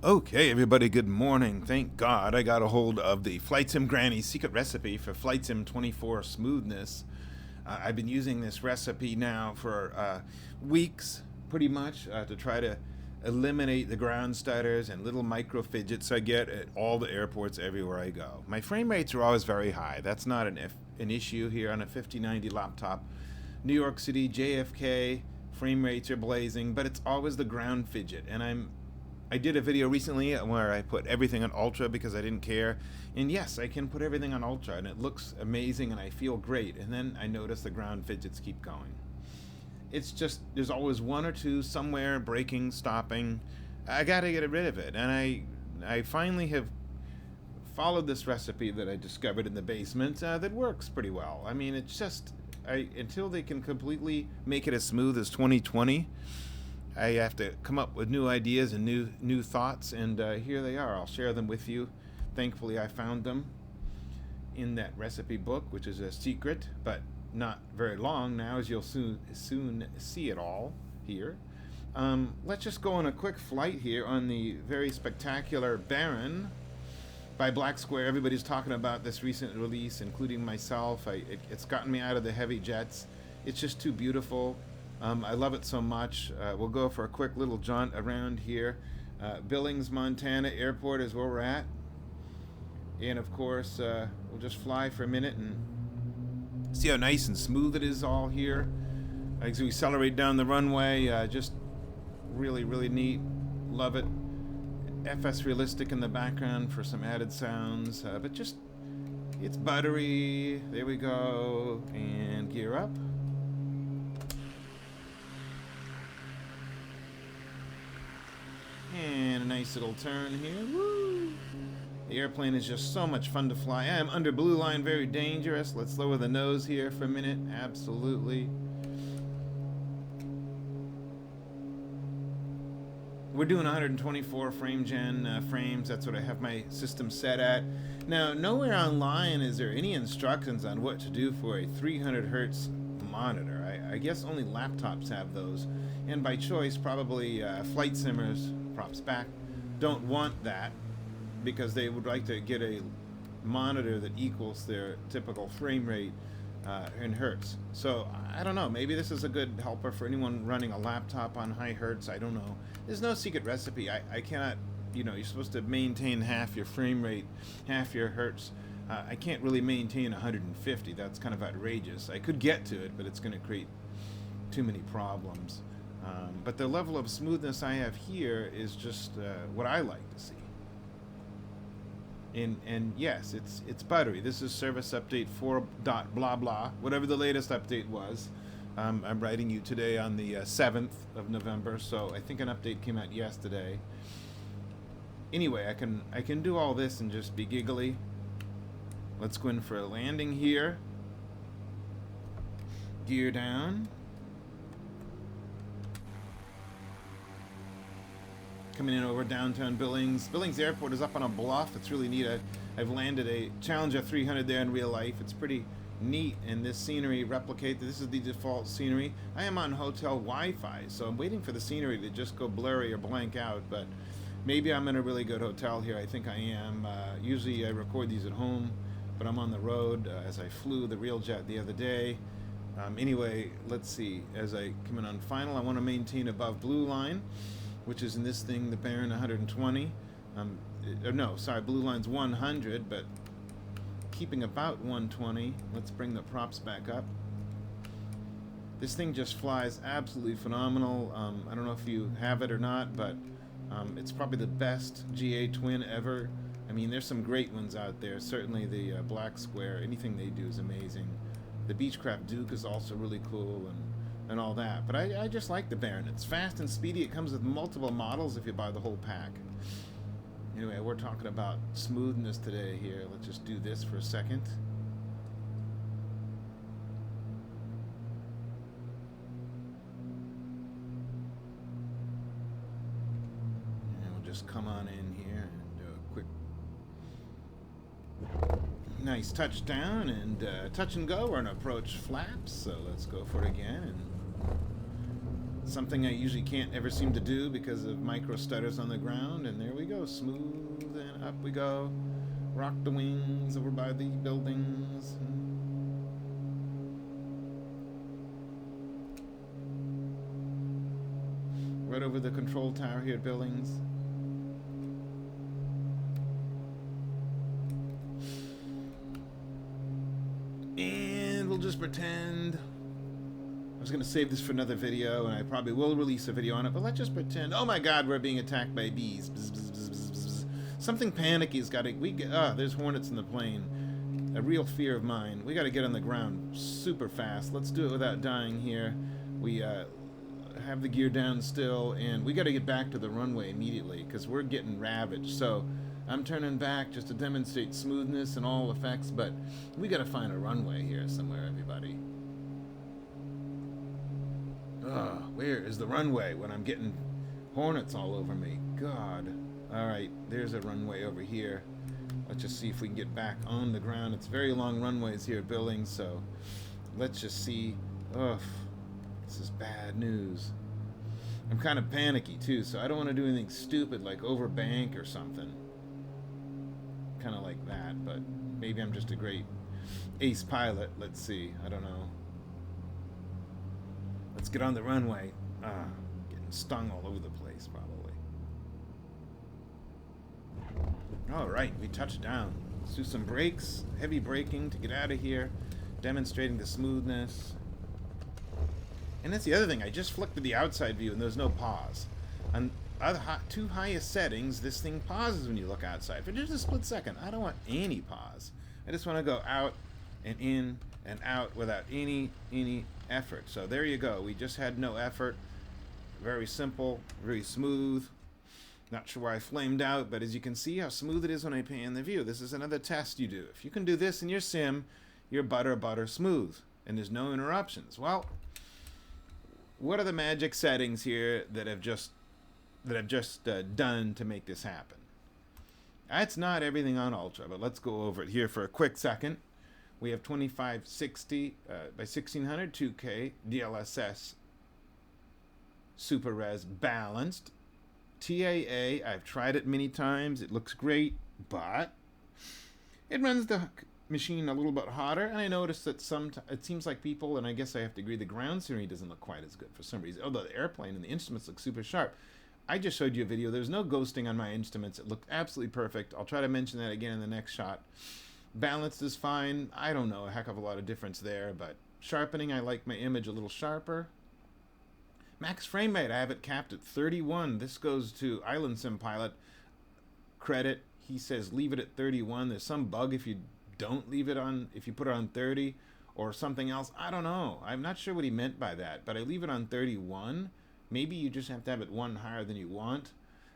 Okay, everybody, good morning. Thank God I got a hold of the Flightsim Granny's secret recipe for Flightsim 24 smoothness. I've been using this recipe now for weeks, pretty much, to try to eliminate the ground stutters and little micro fidgets I get at all the airports everywhere I go. My frame rates are always very high. That's not an issue here on a 5090 laptop. New York City, JFK, frame rates are blazing, but it's always the ground fidget, and I did a video recently where I put everything on ultra because I didn't care. And yes, I can put everything on ultra and it looks amazing and I feel great. And then I notice the ground fidgets keep going. It's just, there's always one or two somewhere breaking, stopping. I gotta get rid of it. And I finally have followed this recipe that I discovered in the basement that works pretty well. I mean, it's just, until they can completely make it as smooth as 2020, I have to come up with new ideas and new thoughts, and here they are. I'll share them with you. Thankfully, I found them in that recipe book, which is a secret, but not very long now, as you'll soon see it all here. Let's just go on a quick flight here on the very spectacular Baron by Black Square. Everybody's talking about this recent release, including myself. It's gotten me out of the heavy jets. It's just too beautiful. I love it so much. We'll go for a quick little jaunt around here. Billings, Montana Airport is where we're at. And of course, we'll just fly for a minute and see how nice and smooth it is all here. As we accelerate down the runway, just really, really neat. Love it. FS realistic in the background for some added sounds. But just, it's buttery. There we go. And gear up. And a nice little turn here. Woo! The airplane is just so much fun to fly. I am under blue line, very dangerous. Let's lower the nose here for a minute. Absolutely. We're doing 124 frame gen frames. That's what I have my system set at. Now, nowhere online is there any instructions on what to do for a 300 hertz monitor. I guess only laptops have those. And by choice, probably flight simmers, props back, don't want that because they would like to get a monitor that equals their typical frame rate in hertz. So I don't know, maybe this is a good helper for anyone running a laptop on high hertz. I don't know. There's no secret recipe. I cannot, you're supposed to maintain half your frame rate, half your hertz. I can't really maintain 150. That's kind of outrageous. I could get to it, but it's going to create too many problems. But the level of smoothness I have here is just what I like to see. And yes, it's buttery. This is service update 4. Blah blah, whatever the latest update was. I'm writing you today on the 7th of November, so I think an update came out yesterday. Anyway, I can do all this and just be giggly. Let's go in for a landing here. Gear down. Coming in over downtown Billings. Billings Airport is up on a bluff. It's really neat. I've landed a Challenger 300 there in real life. It's pretty neat, and this scenery replicate. This is the default scenery. I am on hotel Wi-Fi, so I'm waiting for the scenery to just go blurry or blank out, but maybe I'm in a really good hotel here. I think I am. Usually I record these at home, but I'm on the road as I flew the real jet the other day. Anyway, let's see. As I come in on final, I want to maintain above blue line, which is in this thing, the Baron 120. No, sorry, blue line's 100, but keeping about 120. Let's bring the props back up. This thing just flies absolutely phenomenal. I don't know if you have it or not, but it's probably the best GA twin ever. I mean, there's some great ones out there. Certainly the Black Square, anything they do is amazing. The Beechcraft Duke is also really cool, and all that, but I just like the Baron. It's fast and speedy. It comes with multiple models if you buy the whole pack. Anyway, we're talking about smoothness today here. Let's just do this for a second. And we'll just come on in here and do a quick nice touchdown and touch and go. We're on approach flaps, so let's go for it again. And Something I usually can't ever seem to do because of micro stutters on the ground. And there we go, smooth, and up we go. Rock the wings over by the buildings. Right over the control tower here at Billings. And we'll just pretend. I was going to save this for another video, and I probably will release a video on it, but let's just pretend. Oh my god, we're being attacked by bees. Bzz, bzz, bzz, bzz, bzz. Something panicky's got to... there's hornets in the plane. A real fear of mine. We got to get on the ground super fast. Let's do it without dying here. We have the gear down still, and we got to get back to the runway immediately, because we're getting ravaged. So I'm turning back just to demonstrate smoothness and all effects, but we got to find a runway here somewhere, everybody. Where is the runway when I'm getting hornets all over me? God. Alright, there's a runway over here. Let's just see if we can get back on the ground. It's very long runways here at Billings, so let's just see. Ugh, this is bad news. I'm kind of panicky too, so I don't want to do anything stupid like overbank or something. Kind of like that, but maybe I'm just a great ace pilot. Let's see. I don't know. Let's get on the runway. Getting stung all over the place, probably. Alright, we touched down. Let's do some brakes. Heavy braking to get out of here. Demonstrating the smoothness. And that's the other thing. I just flicked to the outside view and there's no pause. On two highest settings, this thing pauses when you look outside. For just a split second. I don't want any pause. I just want to go out and in and out without any effort. So there you go. We just had no effort. Very simple, very smooth. Not sure why I flamed out, but as you can see how smooth it is when I pan the view. This is another test you do. If you can do this in your sim, you're butter smooth, and there's no interruptions. Well, what are the magic settings here that I've just done to make this happen? That's not everything on Ultra, but let's go over it here for a quick second. We have 2560 by 1600 2K DLSS Super Res balanced. TAA, I've tried it many times. It looks great, but it runs the machine a little bit hotter. And I noticed that it seems like people, and I guess I have to agree, the ground scenery doesn't look quite as good for some reason. Although the airplane and the instruments look super sharp. I just showed you a video. There's no ghosting on my instruments. It looked absolutely perfect. I'll try to mention that again in the next shot. Balanced is fine. I don't know a heck of a lot of difference there, but sharpening, I like my image a little sharper. Max frame rate, I have it capped at 31. This goes to Island Sim Pilot credit. He says leave it at 31. There's some bug if you don't leave it on, if you put it on 30 or something else. I don't know. I'm not sure what he meant by that, but I leave it on 31. Maybe you just have to have it one higher than you want.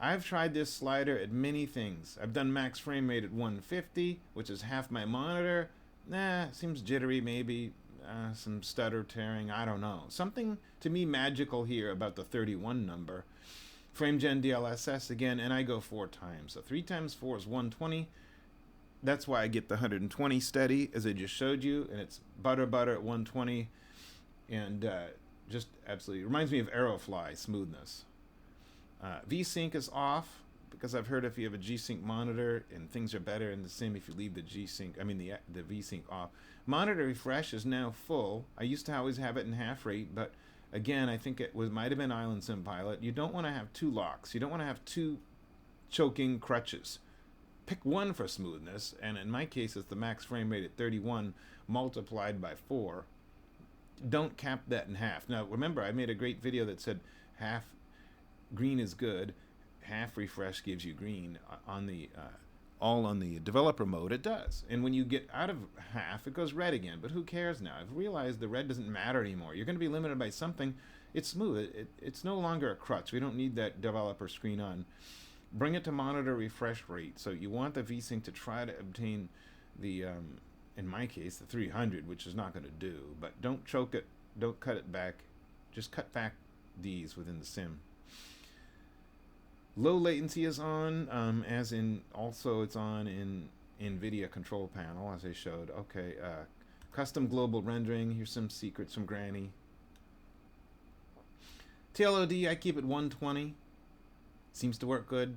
I've tried this slider at many things. I've done max frame rate at 150, which is half my monitor. Seems jittery maybe. Some stutter tearing, I don't know. Something to me magical here about the 31 number. FrameGen DLSS again, and I go 4 times. So 3 times 4 is 120. That's why I get the 120 steady, as I just showed you, and it's butter at 120, and just absolutely reminds me of Aerofly smoothness. V-Sync is off because I've heard if you have a G-Sync monitor and things are better in the sim if you leave the G-Sync, the V-Sync off. Monitor refresh is now full. I used to always have it in half rate, but again, I think it might have been Island Sim Pilot. You don't want to have 2 locks. You don't want to have 2 choking crutches. Pick one for smoothness, and in my case, it's the max frame rate at 31 multiplied by 4. Don't cap that in half. Now, remember, I made a great video that said half green is good, half refresh gives you green. On the all on the developer mode, it does. And when you get out of half, it goes red again. But who cares now? I've realized the red doesn't matter anymore. You're going to be limited by something. It's smooth. It's no longer a crutch. We don't need that developer screen on. Bring it to monitor refresh rate. So you want the VSync to try to obtain the, in my case, the 300, which is not going to do. But don't choke it. Don't cut it back. Just cut back these within the sim. Low latency is on, as in also it's on in NVIDIA control panel, as I showed. Okay, custom global rendering. Here's some secrets from Granny. TLOD, I keep it 120. Seems to work good.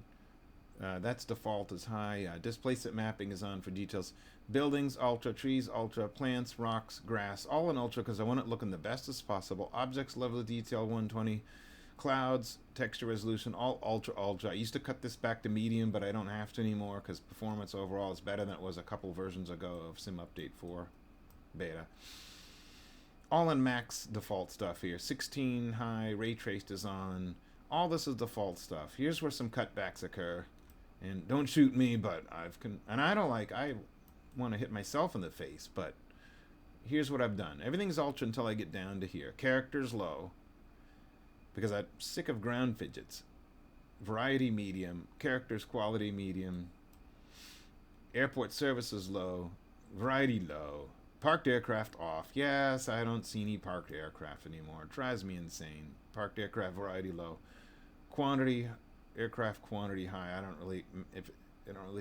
That's default is high. Displacement mapping is on for details. Buildings, ultra. Trees, ultra. Plants, rocks, grass, all in ultra because I want it looking the best as possible. Objects, level of detail, 120. Clouds, texture resolution, all ultra, ultra. I used to cut this back to medium, but I don't have to anymore because performance overall is better than it was a couple versions ago of Sim Update 4 beta. All in max default stuff here. 16 high, ray traced is on. All this is default stuff. Here's where some cutbacks occur. And don't shoot me, but I want to hit myself in the face, but here's what I've done. Everything's ultra until I get down to here. Characters low, because I'm sick of ground fidgets. Variety medium, characters quality medium, airport services low, variety low, parked aircraft off. Yes, I don't see any parked aircraft anymore. It drives me insane. Parked aircraft variety low, quantity aircraft quantity high. I don't really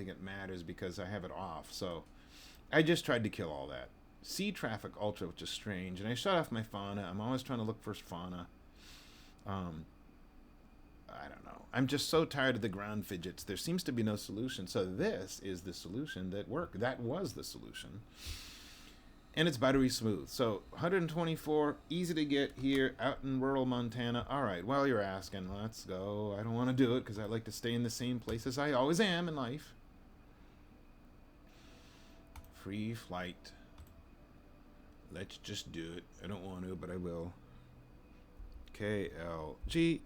think it matters because I have it off. So I just tried to kill all that. Sea traffic ultra, which is strange, and I shut off my fauna. I'm always trying to look for fauna. I don't know. I'm just so tired of the ground fidgets. There seems to be no solution. So this is the solution that worked. That was the solution. And it's buttery smooth. So 124, easy to get here out in rural Montana. All right, while you're asking, let's go. I don't want to do it because I like to stay in the same places I always am in life. Free flight. Let's just do it. I don't want to, but I will. KLGA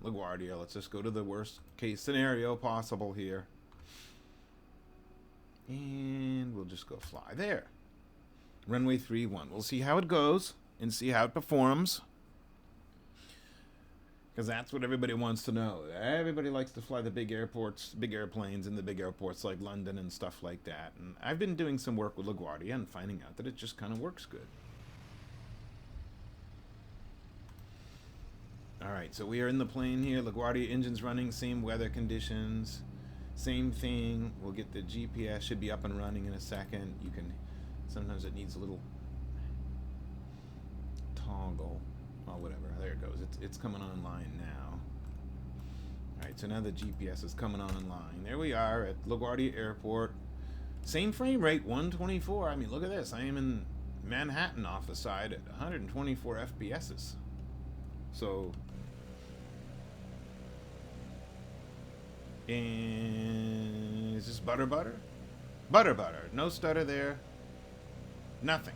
LaGuardia. Let's just go to the worst case scenario possible here. And we'll just go fly there. Runway 31. We'll see how it goes and see how it performs. Because that's what everybody wants to know. Everybody likes to fly the big airports, big airplanes in the big airports like London and stuff like that. And I've been doing some work with LaGuardia and finding out that it just kind of works good. Alright, so we are in the plane here. LaGuardia engine's running, same weather conditions. Same thing. We'll get the GPS, should be up and running in a second. You can... Sometimes it needs a little toggle. Oh, whatever. There it goes. It's coming online now. All right, so now the GPS is coming online. There we are at LaGuardia Airport. Same frame rate, 124. I mean, look at this. I am in Manhattan off the side at 124 FPSs. So, and is this butter? Butter. No stutter there. Nothing.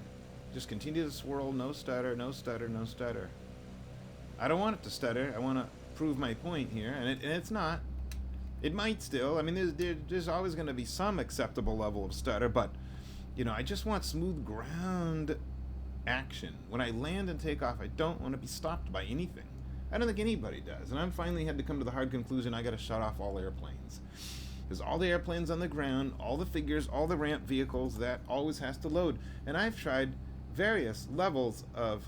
Just continue to swirl. No stutter. I don't want it to stutter. I want to prove my point here, and it's not. It might still. I mean, there's always going to be some acceptable level of stutter, but you know, I just want smooth ground action. When I land and take off, I don't want to be stopped by anything. I don't think anybody does, and I'm finally had to come to the hard conclusion. I got to shut off all airplanes. Because all the airplanes on the ground, all the figures, all the ramp vehicles, that always has to load. And I've tried various levels of,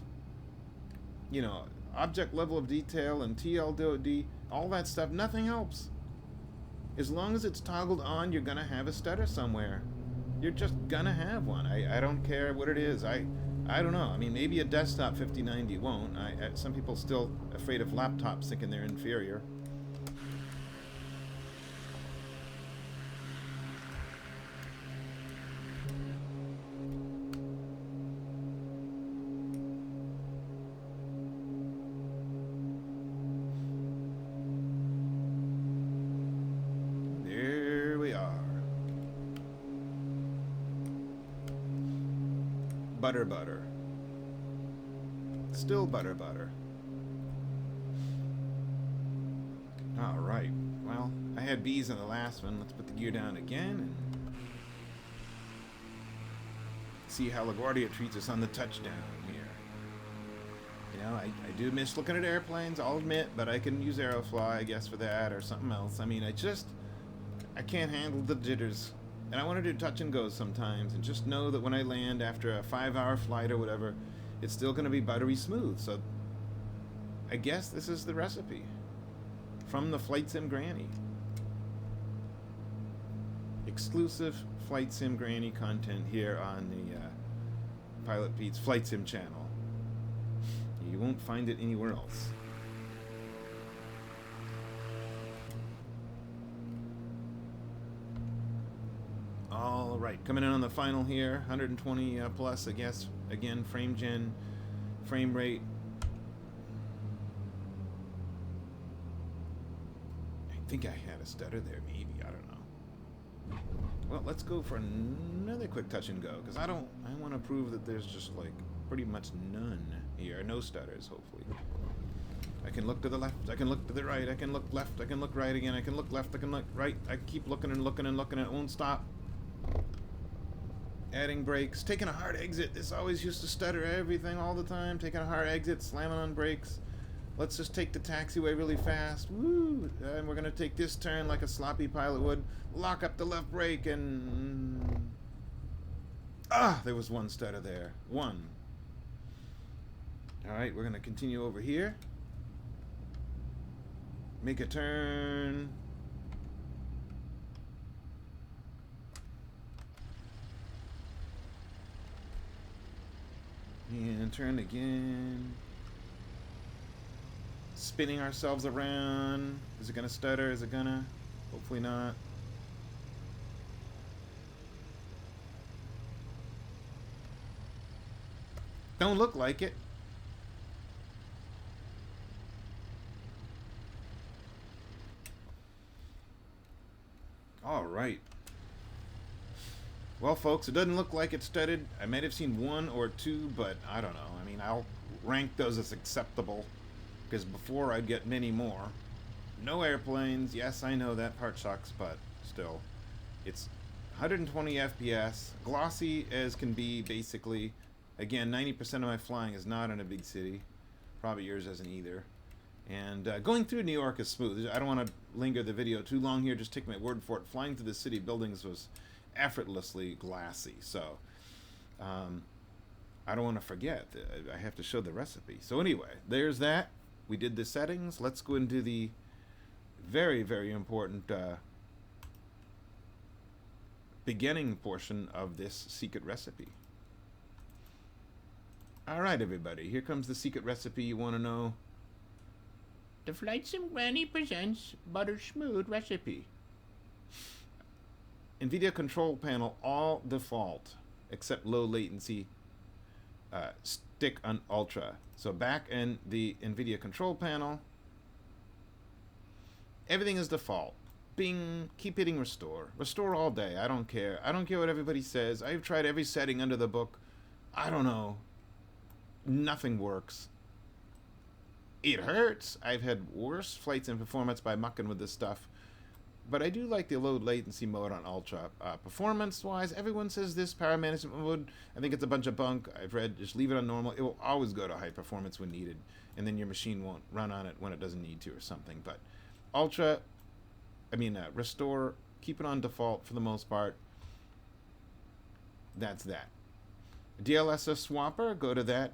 you know, object level of detail and TLDOD, all that stuff. Nothing helps. As long as it's toggled on, you're going to have a stutter somewhere. You're just going to have one. I don't care what it is. I don't know. I mean, maybe a desktop 5090 won't. Some people still afraid of laptops thinking they're inferior. Butter. Still butter. Alright, well, I had bees in the last one. Let's put the gear down again and see how LaGuardia treats us on the touchdown here. You know, I do miss looking at airplanes, I'll admit, but I can use Aerofly, I guess, for that or something else. I mean, I can't handle the jitters. And I want to do touch and goes sometimes, and just know that when I land after a 5-hour flight or whatever, it's still going to be buttery smooth. So I guess this is the recipe from the Flightsim Granny. Exclusive Flightsim Granny content here on the Pilot Pete's Flightsim channel. You won't find it anywhere else. All right, coming in on the final here, 120 plus, I guess. Again, frame gen, frame rate. I think I had a stutter there, maybe. I don't know. Well, let's go for another quick touch and go, because I want to prove that there's just like pretty much none here. No stutters, hopefully. I can look to the left, I can look to the right, I can look left, I can look right again, I can look left, I can look right. I keep looking and looking and looking, it won't stop. Adding brakes, taking a hard exit. This always used to stutter everything all the time. Taking a hard exit, slamming on brakes. Let's just take the taxiway really fast. Woo! And we're going to take this turn like a sloppy pilot would. Lock up the left brake and... Ah! There was one stutter there. One. Alright, we're going to continue over here. Make a turn. And turn again. Spinning ourselves around. Is it gonna stutter? Is it gonna? Hopefully not. Don't look like it. All right. Well, folks, it doesn't look like it stuttered. I might have seen one or two, but I don't know. I mean, I'll rank those as acceptable, because before I'd get many more. No airplanes. Yes, I know that part sucks, but still. It's 120 FPS. Glossy as can be, basically. Again, 90% of my flying is not in a big city. Probably yours isn't either. And going through New York is smooth. I don't want to linger the video too long here. Just take my word for it. Flying through the city buildings was effortlessly glassy. So I don't want to forget. I have to show the recipe. So anyway, there's that. We did the settings. Let's go into the very, very important beginning portion of this secret recipe. All right, everybody. Here comes the secret recipe you want to know. The Flightsim Granny presents Butter Smooth Recipe. NVIDIA control panel, all default, except low latency, stick on Ultra. So back in the NVIDIA control panel, everything is default. Bing, keep hitting restore. Restore all day, I don't care. I don't care what everybody says. I've tried every setting under the book. I don't know. Nothing works. It hurts. I've had worse flights in performance by mucking with this stuff. But I do like the low latency mode on Ultra. Performance-wise, everyone says this power management mode. I think it's a bunch of bunk. I've read, just leave it on normal. It will always go to high performance when needed. And then your machine won't run on it when it doesn't need to or something. But Ultra, restore, keep it on default for the most part. That's that. DLSS swapper, go to that.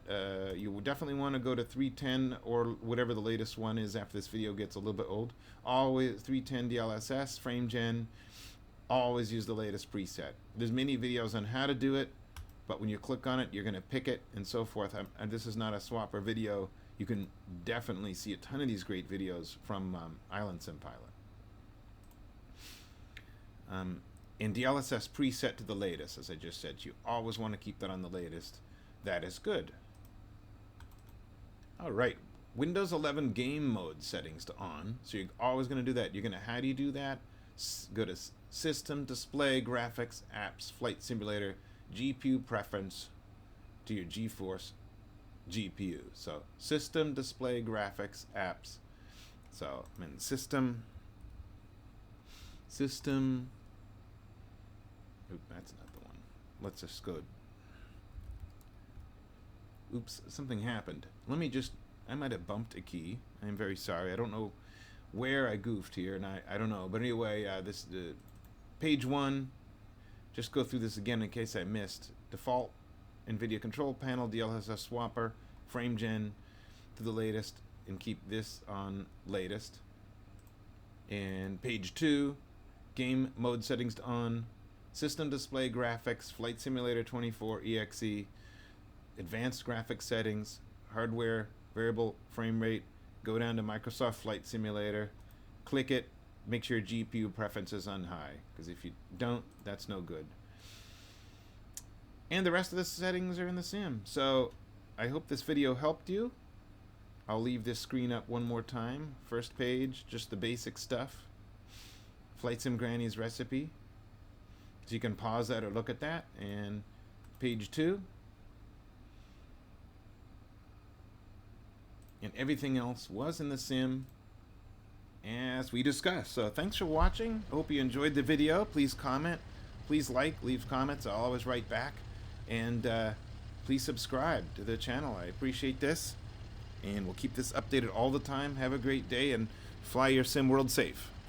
You will definitely want to go to 310 or whatever the latest one is after this video gets a little bit old. Always 310 DLSS, frame gen. Always use the latest preset. There's many videos on how to do it, but when you click on it, you're going to pick it and so forth. And this is not a swapper video. You can definitely see a ton of these great videos from Island Sim Pilot. And DLSS preset to the latest, as I just said. You always want to keep that on the latest. That is good. All right, Windows 11 game mode settings to on. So you're always going to do that. You're going to, how do you do that? Go to System, Display, Graphics, Apps, Flight Simulator, GPU Preference to your GeForce GPU. So System, Display, Graphics, Apps. So I'm in System. Oop, that's not the one. Let's just go. Oops, something happened. Let me just, I might have bumped a key. I'm very sorry. I don't know where I goofed here, and I don't know. But anyway, this page 1, just go through this again in case I missed. Default NVIDIA control panel, DLSS swapper, frame gen to the latest, and keep this on latest. And page 2, game mode settings to on. System display graphics, Flight Simulator 24 EXE, advanced graphics settings, hardware, variable frame rate, go down to Microsoft Flight Simulator, click it, make sure GPU preference is on high, because if you don't, that's no good. And the rest of the settings are in the sim. So I hope this video helped you. I'll leave this screen up one more time. First page, just the basic stuff. Flightsim Granny's recipe. So you can pause that or look at that. And page 2. And everything else was in the sim as we discussed. So thanks for watching. I hope you enjoyed the video. Please comment. Please like, leave comments. I'll always write back. And please subscribe to the channel. I appreciate this. And we'll keep this updated all the time. Have a great day and fly your sim world safe.